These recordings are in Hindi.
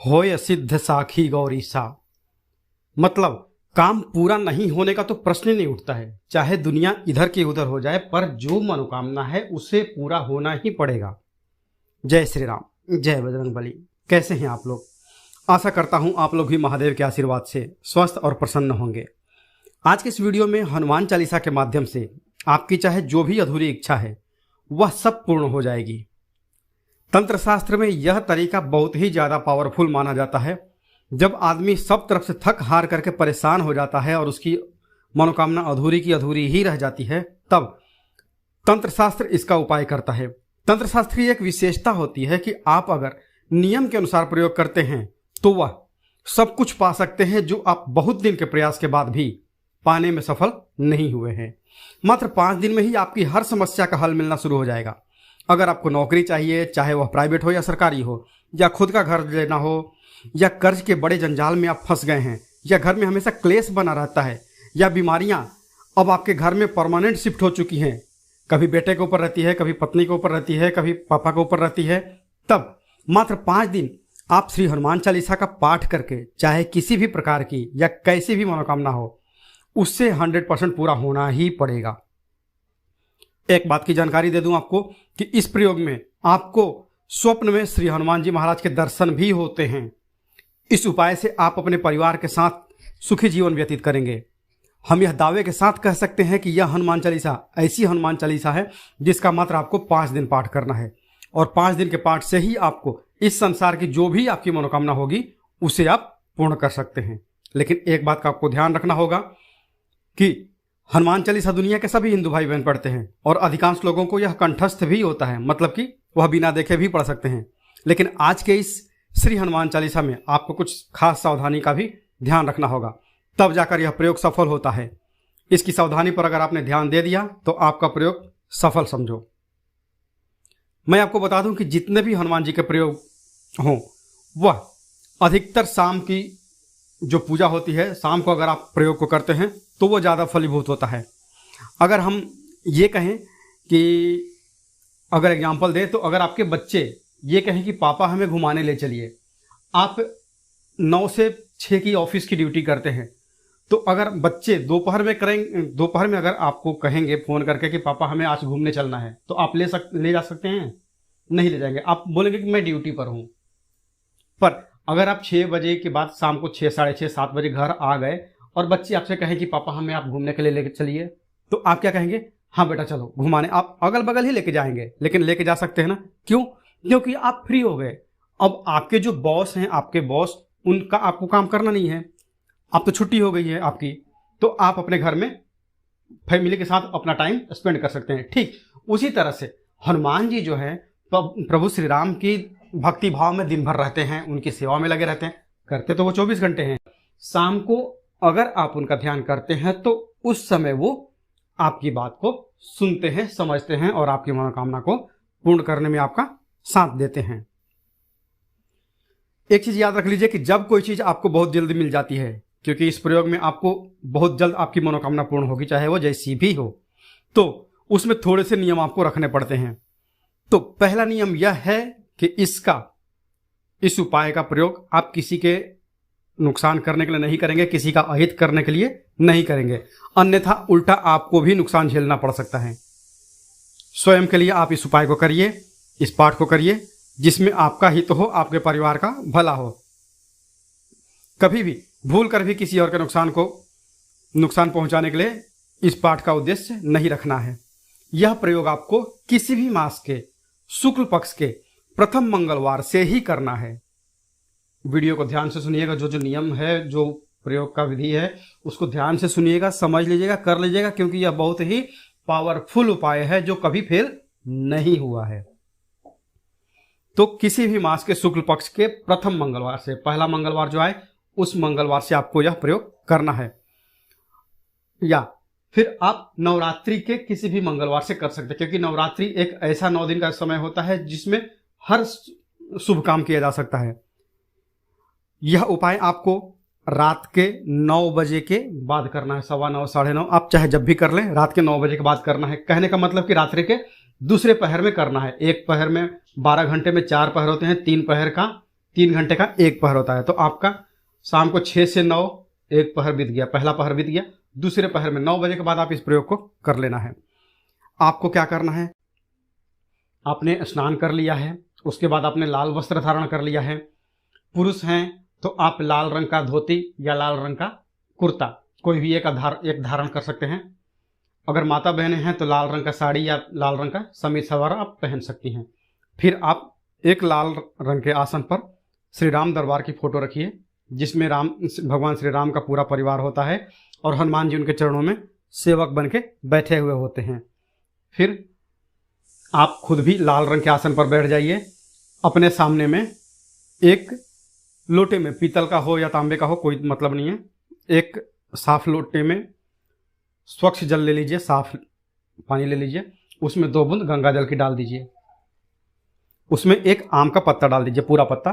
होय सिद्ध साखी गौरी सा। मतलब काम पूरा नहीं होने का तो प्रश्न ही नहीं उठता है, चाहे दुनिया इधर की उधर हो जाए, पर जो मनोकामना है उसे पूरा होना ही पड़ेगा। जय श्री राम, जय बजरंगबली। कैसे हैं आप लोग? आशा करता हूं आप लोग भी महादेव के आशीर्वाद से स्वस्थ और प्रसन्न होंगे। आज के इस वीडियो में हनुमान चालीसा के माध्यम से आपकी चाहे जो भी अधूरी इच्छा है वह सब पूर्ण हो जाएगी। तंत्र शास्त्र में यह तरीका बहुत ही ज़्यादा पावरफुल माना जाता है। जब आदमी सब तरफ से थक हार करके परेशान हो जाता है और उसकी मनोकामना अधूरी की अधूरी ही रह जाती है, तब तंत्र शास्त्र इसका उपाय करता है। तंत्र शास्त्र की एक विशेषता होती है कि आप अगर नियम के अनुसार प्रयोग करते हैं तो वह सब कुछ पा सकते हैं जो आप बहुत दिन के प्रयास के बाद भी पाने में सफल नहीं हुए हैं। मात्र 5 दिन में ही आपकी हर समस्या का हल मिलना शुरू हो जाएगा। अगर आपको नौकरी चाहिए, चाहे वह प्राइवेट हो या सरकारी हो, या खुद का घर लेना हो, या कर्ज के बड़े जंजाल में आप फंस गए हैं, या घर में हमेशा क्लेश बना रहता है, या बीमारियां अब आपके घर में परमानेंट शिफ्ट हो चुकी हैं, कभी बेटे के ऊपर रहती है, कभी पत्नी के ऊपर रहती है, कभी पापा के ऊपर रहती है, तब मात्र 5 दिन आप श्री हनुमान चालीसा का पाठ करके चाहे किसी भी प्रकार की या कैसी भी मनोकामना हो उससे 100% पूरा होना ही पड़ेगा। एक बात की जानकारी दे दूं आपको कि इस प्रयोग में आपको स्वप्न में श्री हनुमान जी महाराज के दर्शन भी होते हैं। इस उपाय से आप अपने परिवार के साथ सुखी जीवन व्यतीत करेंगे। हम यह दावे के साथ कह सकते हैं कि यह हनुमान चालीसा ऐसी हनुमान चालीसा है जिसका मात्र आपको 5 दिन पाठ करना है, और 5 दिन के पाठ से ही आपको इस संसार की जो भी आपकी मनोकामना होगी उसे आप पूर्ण कर सकते हैं। लेकिन एक बात का आपको ध्यान रखना होगा कि हनुमान चालीसा दुनिया के सभी हिंदू भाई बहन पढ़ते हैं और अधिकांश लोगों को यह कंठस्थ भी होता है, मतलब कि वह बिना देखे भी पढ़ सकते हैं। लेकिन आज के इस श्री हनुमान चालीसा में आपको कुछ खास सावधानी का भी ध्यान रखना होगा, तब जाकर यह प्रयोग सफल होता है। इसकी सावधानी पर अगर आपने ध्यान दे दिया तो आपका प्रयोग सफल समझो। मैं आपको बता दूं कि जितने भी हनुमान जी के प्रयोग हों वह अधिकतर शाम की जो पूजा होती है, शाम को अगर आप प्रयोग को करते हैं तो वो ज़्यादा फलीभूत होता है। अगर हम ये कहें कि अगर एग्जाम्पल दें तो अगर आपके बच्चे ये कहें कि पापा हमें घुमाने ले चलिए, आप 9 से 6 की ऑफिस की ड्यूटी करते हैं, तो अगर बच्चे दोपहर में अगर आपको कहेंगे फ़ोन करके कि पापा हमें आज घूमने चलना है, तो आप ले जा सकते हैं? नहीं ले जाएंगे। आप बोलेंगे कि मैं ड्यूटी पर हूँ। पर अगर आप 6 बजे के बाद शाम को 6, साढ़े 6, 7 बजे घर आ गए और बच्चे आपसे कहें कि पापा हमें आप घूमने के लिए लेके चलिए, तो आप क्या कहेंगे? हाँ बेटा चलो घुमाने। आप अगल बगल ही लेके जाएंगे, लेकिन लेके जा सकते हैं ना। क्यों? क्योंकि आप फ्री हो गए। अब आपके जो बॉस हैं, आपके बॉस, उनका आपको काम करना नहीं है, अब तो छुट्टी हो गई है आपकी, तो आप अपने घर में फैमिली के साथ अपना टाइम स्पेंड कर सकते हैं। ठीक उसी तरह से हनुमान जी जो है प्रभु श्री राम की भक्ति भाव में दिन भर रहते हैं, उनकी सेवा में लगे रहते हैं। करते तो वो 24 घंटे हैं। शाम को अगर आप उनका ध्यान करते हैं तो उस समय वो आपकी बात को सुनते हैं, समझते हैं और आपकी मनोकामना को पूर्ण करने में आपका साथ देते हैं। एक चीज याद रख लीजिए कि जब कोई चीज आपको बहुत जल्दी मिल जाती है, क्योंकि इस प्रयोग में आपको बहुत जल्द आपकी मनोकामना पूर्ण होगी, चाहे वो जैसी भी हो, तो उसमें थोड़े से नियम आपको रखने पड़ते हैं। तो पहला नियम यह है कि इस उपाय का प्रयोग आप किसी के नुकसान करने के लिए नहीं करेंगे, किसी का अहित करने के लिए नहीं करेंगे, अन्यथा उल्टा आपको भी नुकसान झेलना पड़ सकता है। स्वयं के लिए आप इस उपाय को करिए, इस पाठ को करिए जिसमें आपका हित हो, आपके परिवार का भला हो। कभी भी भूल कर भी किसी और के नुकसान पहुंचाने के लिए इस पाठ का उद्देश्य नहीं रखना है। यह प्रयोग आपको किसी भी मास के शुक्ल पक्ष के प्रथम मंगलवार से ही करना है। वीडियो को ध्यान से सुनिएगा, जो नियम है, जो प्रयोग का विधि है उसको ध्यान से सुनिएगा, समझ लीजिएगा, कर लीजिएगा, क्योंकि यह बहुत ही पावरफुल उपाय है जो कभी फेल नहीं हुआ है। तो किसी भी मास के शुक्ल पक्ष के प्रथम मंगलवार से, पहला मंगलवार जो आए उस मंगलवार से आपको यह प्रयोग करना है, या फिर आप नवरात्रि के किसी भी मंगलवार से कर सकते हैं, क्योंकि नवरात्रि एक ऐसा 9 दिन का समय होता है जिसमें हर शुभ काम किया जा सकता है। यह उपाय आपको रात के 9 बजे के बाद करना है, 9:15, 9:30, आप चाहे जब भी कर लें, रात के 9 बजे के बाद करना है। कहने का मतलब कि रात्रि के दूसरे पहर में करना है। एक पहर में 12 घंटे में 4 पहर होते हैं, 3 पहर का 3 घंटे का एक पहर होता है। तो आपका शाम को 6 से 9 एक पहर बीत गया, पहला पहर बीत गया। दूसरे पहर में 9 बजे के बाद आप इस प्रयोग को कर लेना है। आपको क्या करना है, आपने स्नान कर लिया है, उसके बाद आपने लाल वस्त्र धारण कर लिया है। पुरुष हैं तो आप लाल रंग का धोती या लाल रंग का कुर्ता कोई भी एक धारण कर सकते हैं। अगर माता बहनें हैं तो लाल रंग का साड़ी या लाल रंग का समीज सलवार आप पहन सकती हैं। फिर आप एक लाल रंग के आसन पर श्री राम दरबार की फोटो रखिए, जिसमें भगवान श्री राम का पूरा परिवार होता है और हनुमान जी उनके चरणों में सेवक बन के बैठे हुए होते हैं। फिर आप खुद भी लाल रंग के आसन पर बैठ जाइए। अपने सामने में एक लोटे में, पीतल का हो या तांबे का हो कोई मतलब नहीं है, एक साफ लोटे में स्वच्छ जल ले लीजिए, साफ पानी ले लीजिए, उसमें 2 बूंद गंगा जल की डाल दीजिए। उसमें एक आम का पत्ता डाल दीजिए, पूरा पत्ता,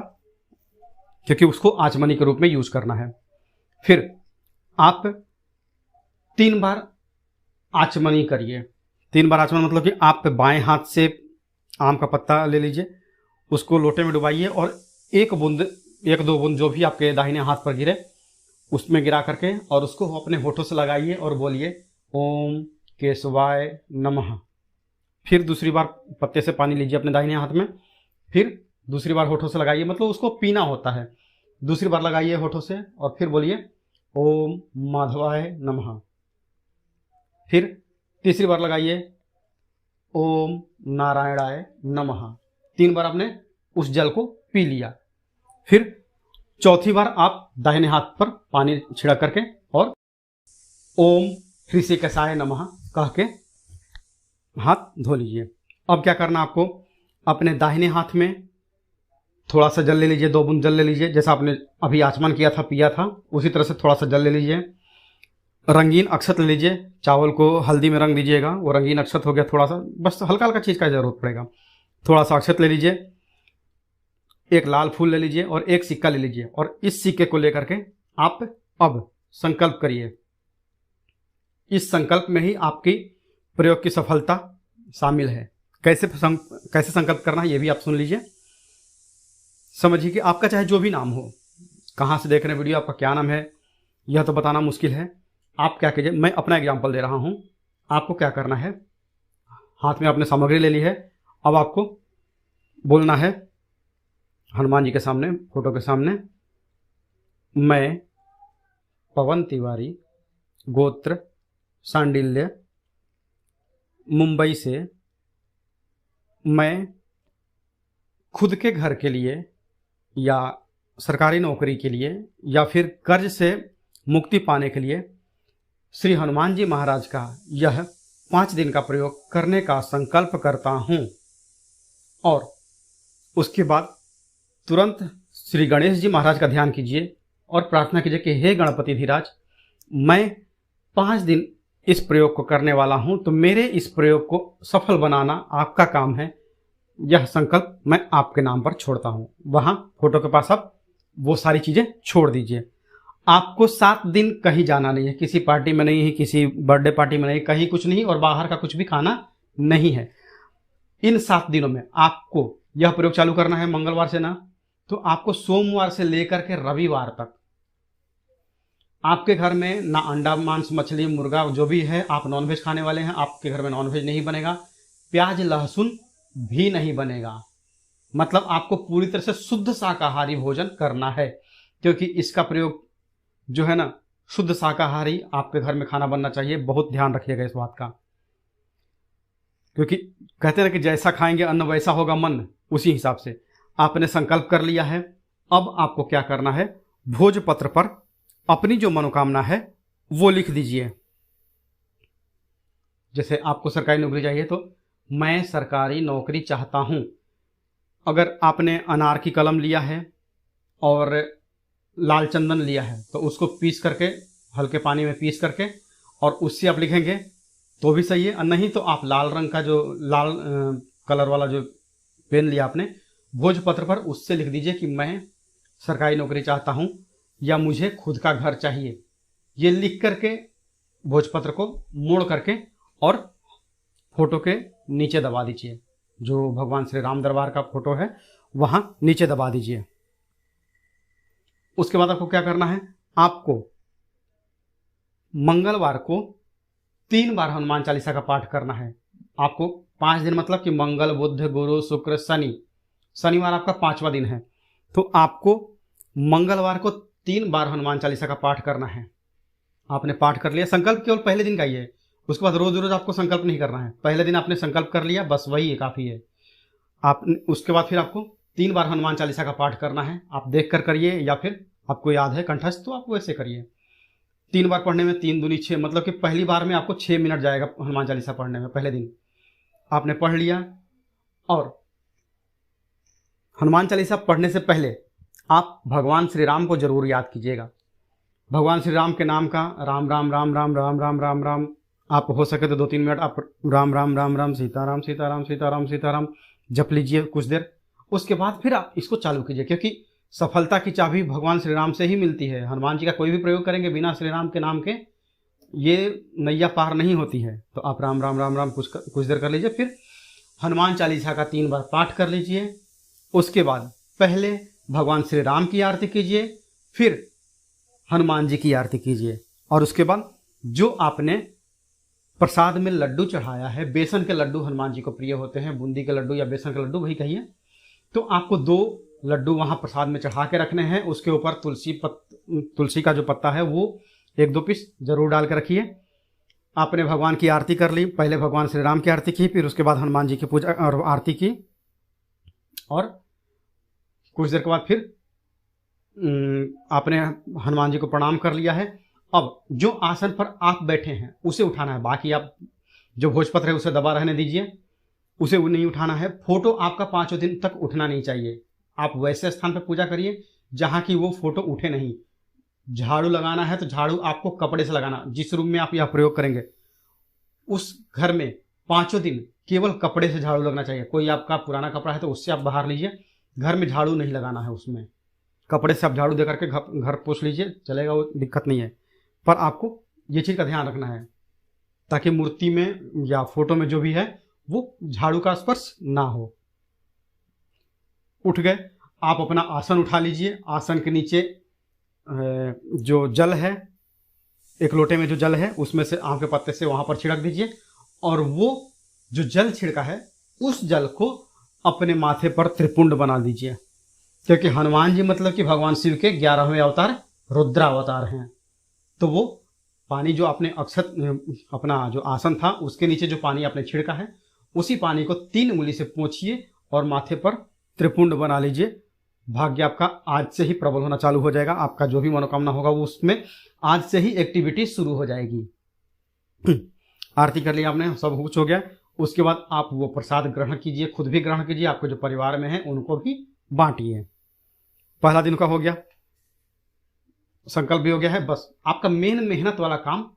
क्योंकि उसको आचमनी के रूप में यूज करना है। फिर आप 3 बार आचमनी करिए। 3 बार आचमन मतलब कि आप बाएं हाथ से आम का पत्ता ले लीजिए, उसको लोटे में डुबाइए और 1-2 बूंद जो भी आपके दाहिने हाथ पर गिरे उसमें गिरा करके और उसको अपने होठों से लगाइए और बोलिए ओम केशवाय नमः। फिर दूसरी बार पत्ते से पानी लीजिए अपने दाहिने हाथ में, फिर दूसरी बार होठों से लगाइए, मतलब उसको पीना होता है। दूसरी बार लगाइए होठों से और फिर बोलिए ओम माधवाय नमः। फिर तीसरी बार लगाइए ओम नारायणाय नमः। 3 बार आपने उस जल को पी लिया। फिर चौथी बार आप दाहिने हाथ पर पानी छिड़क करके और ओम ऋषिकेशाय नमः कह के हाथ धो लीजिए। अब क्या करना, आपको अपने दाहिने हाथ में थोड़ा सा जल ले लीजिए, 2 बूंद जल ले लीजिए, जैसा आपने अभी आचमन किया था, पिया था, उसी तरह से थोड़ा सा जल ले लीजिए। रंगीन अक्षत ले लीजिए, चावल को हल्दी में रंग दीजिएगा, वो रंगीन अक्षत हो गया। थोड़ा सा बस हल्का हल्का चीज़ का जरूरत पड़ेगा। थोड़ा सा अक्षत ले लीजिए, एक लाल फूल ले लीजिए और एक सिक्का ले लीजिए और इस सिक्के को लेकर के आप अब संकल्प करिए। इस संकल्प में ही आपकी प्रयोग की सफलता शामिल है। कैसे संकल्प करना है ये भी आप सुन लीजिए। समझिए कि आपका चाहे जो भी नाम हो, कहाँ से देख रहे हैं वीडियो, आपका क्या नाम है यह तो बताना मुश्किल है। आप क्या कीजिए, मैं अपना एग्जाम्पल दे रहा हूँ। आपको क्या करना है, हाथ में आपने सामग्री ले ली है, अब आपको बोलना है हनुमान जी के सामने, फोटो के सामने, मैं पवन तिवारी, गोत्र सांडिल्य, मुंबई से, मैं खुद के घर के लिए या सरकारी नौकरी के लिए या फिर कर्ज से मुक्ति पाने के लिए श्री हनुमान जी महाराज का यह 5 दिन का प्रयोग करने का संकल्प करता हूँ। और उसके बाद तुरंत श्री गणेश जी महाराज का ध्यान कीजिए और प्रार्थना कीजिए कि हे गणपति धीराज, मैं 5 दिन इस प्रयोग को करने वाला हूं, तो मेरे इस प्रयोग को सफल बनाना आपका काम है। यह संकल्प मैं आपके नाम पर छोड़ता हूं। वहां फोटो के पास आप वो सारी चीजें छोड़ दीजिए। आपको 7 दिन कहीं जाना नहीं है, किसी पार्टी में नहीं है, किसी बर्थडे पार्टी में नहीं, कहीं कुछ नहीं, और बाहर का कुछ भी खाना नहीं है। इन 7 दिनों में आपको यह प्रयोग चालू करना है। मंगलवार से ना तो आपको सोमवार से लेकर के रविवार तक आपके घर में ना अंडा, मांस, मछली, मुर्गा जो भी है, आप नॉनवेज खाने वाले हैं, आपके घर में नॉनवेज नहीं बनेगा, प्याज लहसुन भी नहीं बनेगा। मतलब आपको पूरी तरह से शुद्ध शाकाहारी भोजन करना है, क्योंकि इसका प्रयोग जो है ना, शुद्ध शाकाहारी आपके घर में खाना बनना चाहिए। बहुत ध्यान रखिएगा इस बात का, क्योंकि कहते हैं कि जैसा खाएंगे अन्न वैसा होगा मन। उसी हिसाब से आपने संकल्प कर लिया है। अब आपको क्या करना है, भोजपत्र पर अपनी जो मनोकामना है वो लिख दीजिए। जैसे आपको सरकारी नौकरी चाहिए तो मैं सरकारी नौकरी चाहता हूं। अगर आपने अनार की कलम लिया है और लाल चंदन लिया है तो उसको पीस करके, हल्के पानी में पीस करके और उससे आप लिखेंगे तो भी सही है, और नहीं तो आप लाल रंग का जो लाल कलर वाला जो पेन लिया आपने भोजपत्र पर, उससे लिख दीजिए कि मैं सरकारी नौकरी चाहता हूं या मुझे खुद का घर चाहिए। ये लिख करके भोजपत्र को मोड़ करके और फोटो के नीचे दबा दीजिए। जो भगवान श्री राम दरबार का फोटो है वहां नीचे दबा दीजिए। उसके बाद आपको क्या करना है, आपको मंगलवार को 3 बार हनुमान चालीसा का पाठ करना है। आपको 5 दिन, मतलब कि मंगल, बुध, गुरु, शुक्र, शनि, शनिवार आपका 5वां दिन है, तो आपको मंगलवार को 3 बार हनुमान चालीसा का पाठ करना है। आपने पाठ कर लिया, संकल्प केवल पहले दिन का ही है, उसके बाद रोज रोज आपको संकल्प नहीं करना है। पहले दिन आपने संकल्प कर लिया, बस वही है, काफी है। आप उसके बाद फिर आपको 3 बार हनुमान चालीसा का पाठ करना है। आप देख कर करिए, या फिर आपको याद है कंठस्थ तो आप वैसे करिए। 3 बार पढ़ने में 3 दूनी 6, मतलब कि पहली बार में आपको 6 मिनट जाएगा हनुमान चालीसा पढ़ने में। पहले दिन आपने पढ़ लिया, और हनुमान चालीसा पढ़ने से पहले आप भगवान श्री राम को जरूर याद कीजिएगा। भगवान श्री राम के नाम का राम राम राम राम राम राम राम राम, आप हो सके तो 2-3 मिनट आप राम राम राम राम सीताराम सीताराम सीताराम सीताराम जप लीजिए कुछ देर। उसके बाद फिर आप इसको चालू कीजिए, क्योंकि सफलता की चाबी भगवान श्री राम से ही मिलती है। हनुमान जी का कोई भी प्रयोग करेंगे बिना श्री राम के नाम के, ये नैया पार नहीं होती है। तो आप राम राम राम राम कुछ देर कर लीजिए, फिर हनुमान चालीसा का 3 बार पाठ कर लीजिए। उसके बाद पहले भगवान श्री राम की आरती कीजिए, फिर हनुमान जी की आरती कीजिए, और उसके बाद जो आपने प्रसाद में लड्डू चढ़ाया है, बेसन के लड्डू हनुमान जी को प्रिय होते हैं, बूंदी के लड्डू या बेसन के लड्डू वही कहिए, तो आपको 2 लड्डू वहाँ प्रसाद में चढ़ा के रखने हैं। उसके ऊपर तुलसी का जो पत्ता है वो 1-2 पीस जरूर डाल के रखिए। आपने भगवान की आरती कर ली, पहले भगवान श्री राम की आरती की, फिर उसके बाद हनुमान जी की पूजा और आरती की, और कुछ देर के बाद फिर आपने हनुमान जी को प्रणाम कर लिया है। अब जो आसन पर आप बैठे हैं उसे उठाना है, बाकी आप जो भोजपत्र है उसे दबा रहने दीजिए, उसे नहीं उठाना है। फोटो आपका 5 दिन तक उठना नहीं चाहिए। आप वैसे स्थान पर पूजा करिए जहाँ की वो फोटो उठे नहीं। झाड़ू लगाना है तो झाड़ू आपको कपड़े से लगाना, जिस रूम में आप यह प्रयोग करेंगे उस घर में 5 दिन केवल कपड़े से झाड़ू लगना चाहिए। कोई आपका पुराना कपड़ा है तो उससे आप बाहर लीजिए, घर में झाड़ू नहीं लगाना है, उसमें कपड़े से आप झाड़ू दे करके घर पोंछ लीजिए, चलेगा, वो दिक्कत नहीं है। पर आपको ये चीज़ का ध्यान रखना है ताकि मूर्ति में या फोटो में जो भी है वो झाड़ू का स्पर्श ना हो। उठ गए, आप अपना आसन उठा लीजिए। आसन के नीचे जो जल है, एक लोटे में जो जल है उसमें से आम के पत्ते से वहाँ पर छिड़क दीजिए, और वो जो जल छिड़का है उस जल को अपने माथे पर त्रिपुंड बना दीजिए, क्योंकि हनुमान जी मतलब कि भगवान शिव के 11वें अवतार रुद्रावतार हैं। तो वो पानी जो आपने अक्षत अपना जो आसन था उसके नीचे जो पानी आपने छिड़का है उसी पानी को 3 उंगली से पोंछिए और माथे पर त्रिपुंड बना लीजिए। भाग्य आपका आज से ही प्रबल होना चालू हो जाएगा। आपका जो भी मनोकामना होगा वो उसमें आज से ही एक्टिविटी शुरू हो जाएगी। आरती कर लिया आपने, सब कुछ हो गया। उसके बाद आप वो प्रसाद ग्रहण कीजिए, खुद भी ग्रहण कीजिए, आपके जो परिवार में है उनको भी बांटिए। पहला दिन का हो गया, संकल्प भी हो गया है, बस आपका मेन मेहनत वाला काम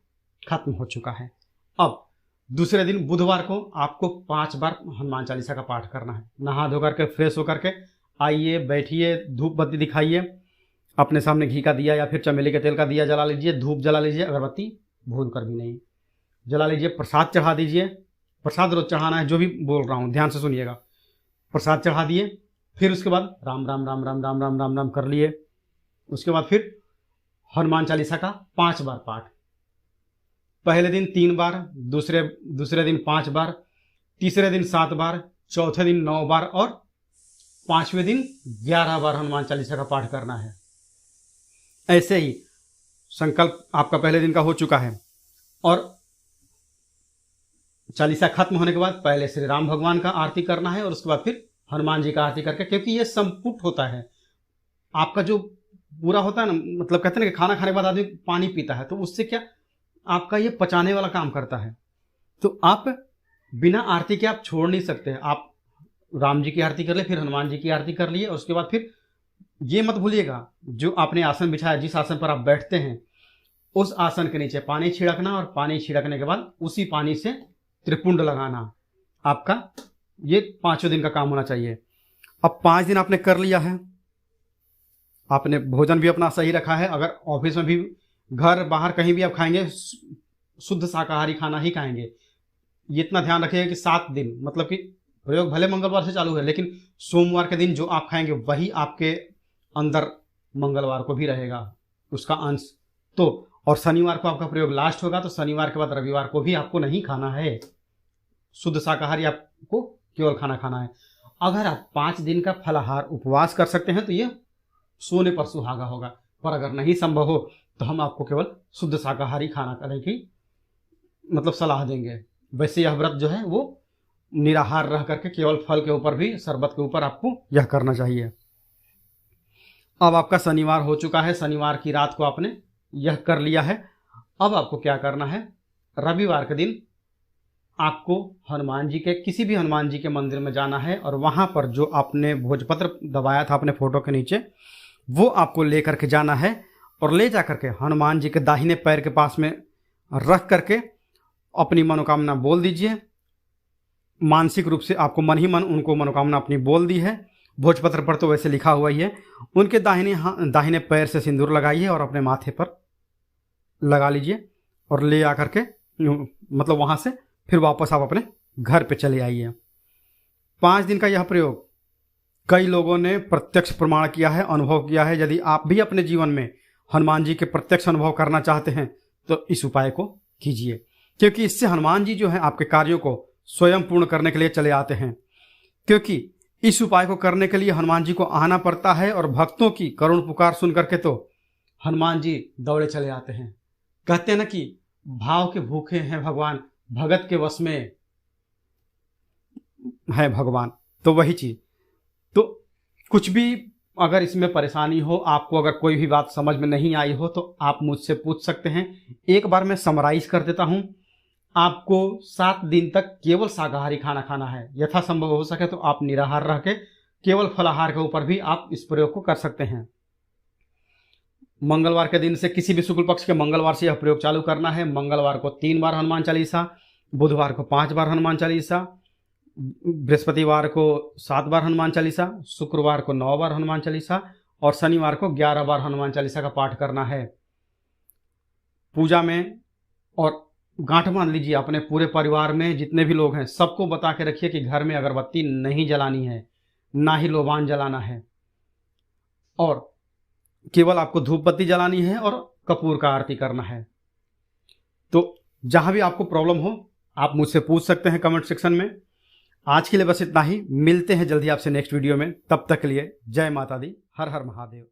खत्म हो चुका है। अब दूसरे दिन बुधवार को आपको 5 बार हनुमान चालीसा का पाठ करना है। नहा धो करके फ्रेश होकर के आइए, बैठिए, धूप बत्ती दिखाइए, अपने सामने घी का दिया या फिर चमेली के तेल का दिया जला लीजिए, धूप जला लीजिए, अगरबत्ती भूल कर भी नहीं जला लीजिए, प्रसाद चढ़ा दीजिए। प्रसाद रोज चढ़ाना है, जो भी बोल रहा हूँ ध्यान से सुनिएगा। प्रसाद चढ़ा दिए, फिर उसके बाद राम राम राम राम राम राम राम राम कर लिए। उसके बाद फिर हनुमान चालीसा का 5 बार पाठ। पहले दिन 3 बार, दूसरे दिन 5 बार, तीसरे दिन 7 बार, चौथे दिन 9 बार और 5वें दिन 11 बार हनुमान चालीसा का पाठ करना है। ऐसे ही संकल्प आपका पहले दिन का हो चुका है, और चालीसा खत्म होने के बाद पहले श्री राम भगवान का आरती करना है और उसके बाद फिर हनुमान जी का आरती करके, क्योंकि ये संपुट होता है आपका जो पूरा होता है ना, मतलब कहते हैं ना कि खाना खाने के बाद आदमी पानी पीता है, तो उससे क्या आपका ये पचाने वाला काम करता है। तो आप बिना आरती के आप छोड़ नहीं सकते। आप राम जी की आरती कर ले, फिर हनुमान जी की आरती कर लिए, और उसके बाद फिर ये मत भूलिएगा जो आपने आसन बिछाया, जिस आसन पर आप बैठते हैं उस आसन के नीचे पानी छिड़कना, और पानी छिड़कने के बाद उसी पानी से त्रिपुंड लगाना। आपका ये 5 दिन का काम होना चाहिए। अब 5 दिन आपने कर लिया है, आपने भोजन भी अपना सही रखा है। अगर ऑफिस में भी, घर बाहर कहीं भी आप खाएंगे, शुद्ध शाकाहारी खाना ही खाएंगे। ये इतना ध्यान रखिएगा कि 7 दिन, मतलब कि प्रयोग भले मंगलवार से चालू है लेकिन सोमवार के दिन जो आप खाएंगे वही आपके अंदर मंगलवार को भी रहेगा उसका अंश। तो और शनिवार को आपका प्रयोग लास्ट होगा, तो शनिवार के बाद रविवार को भी आपको नहीं खाना है, शुद्ध शाकाहारी आपको केवल खाना है। अगर आप 5 दिन का फलाहार उपवास कर सकते हैं तो ये सोने पर सुहागा होगा, पर अगर नहीं संभव हो तो हम आपको केवल शुद्ध शाकाहारी खाना करने की मतलब सलाह देंगे। वैसे यह व्रत जो है वो निराहार रह करके केवल फल के ऊपर भी, शरबत के ऊपर आपको यह करना चाहिए। अब आपका शनिवार हो चुका है, शनिवार की रात को आपने यह कर लिया है। अब आपको क्या करना है, रविवार के दिन आपको हनुमान जी के, किसी भी हनुमान जी के मंदिर में जाना है और वहां पर जो आपने भोजपत्र दबाया था अपने फोटो के नीचे वो आपको ले करके जाना है और ले जा करके हनुमान जी के दाहिने पैर के पास में रख करके अपनी मनोकामना बोल दीजिए। मानसिक रूप से आपको मन ही मन उनको मनोकामना अपनी बोल दी है, भोजपत्र पर तो वैसे लिखा हुआ ही है। उनके दाहिने पैर से सिंदूर लगाइए और अपने माथे पर लगा लीजिए और ले आकर के मतलब वहां से फिर वापस आप अपने घर पे चले आइए। 5 दिन का यह प्रयोग कई लोगों ने प्रत्यक्ष प्रमाण किया है, अनुभव किया है। यदि आप भी अपने जीवन में हनुमान जी के प्रत्यक्ष अनुभव करना चाहते हैं तो इस उपाय को कीजिए, क्योंकि इससे हनुमान जी जो है आपके कार्यों को स्वयं पूर्ण करने के लिए चले आते हैं। क्योंकि इस उपाय को करने के लिए हनुमान जी को आना पड़ता है और भक्तों की करुण पुकार सुन करके तो हनुमान जी दौड़े चले आते हैं। कहते हैं ना कि भाव के भूखे हैं भगवान, भगत के वश में है भगवान। तो वही चीज, तो कुछ भी अगर इसमें परेशानी हो, आपको अगर कोई भी बात समझ में नहीं आई हो तो आप मुझसे पूछ सकते हैं। एक बार मैं समराइज कर देता हूं। आपको 7 दिन तक केवल शाकाहारी खाना है। यथासंभव हो सके तो आप निराहार रह के केवल फलाहार के ऊपर भी आप इस प्रयोग को कर सकते हैं। मंगलवार के दिन से, किसी भी शुक्ल पक्ष के मंगलवार से यह प्रयोग चालू करना है। मंगलवार को 3 बार हनुमान चालीसा, बुधवार को 5 बार हनुमान चालीसा, बृहस्पतिवार को 7 बार हनुमान चालीसा, शुक्रवार को 9 बार हनुमान चालीसा और शनिवार को 11 बार हनुमान चालीसा का पाठ करना है। पूजा में और गांठ बांध लीजिए अपने पूरे परिवार में जितने भी लोग हैं, सबको बता के रखिए कि घर में अगरबत्ती नहीं जलानी है, ना ही लोबान जलाना है, और केवल आपको धूप बत्ती जलानी है और कपूर का आरती करना है। तो जहां भी आपको प्रॉब्लम हो आप मुझसे पूछ सकते हैं कमेंट सेक्शन में। आज के लिए बस इतना ही, मिलते हैं जल्दी आपसे नेक्स्ट वीडियो में। तब तक के लिए जय माता दी, हर हर महादेव।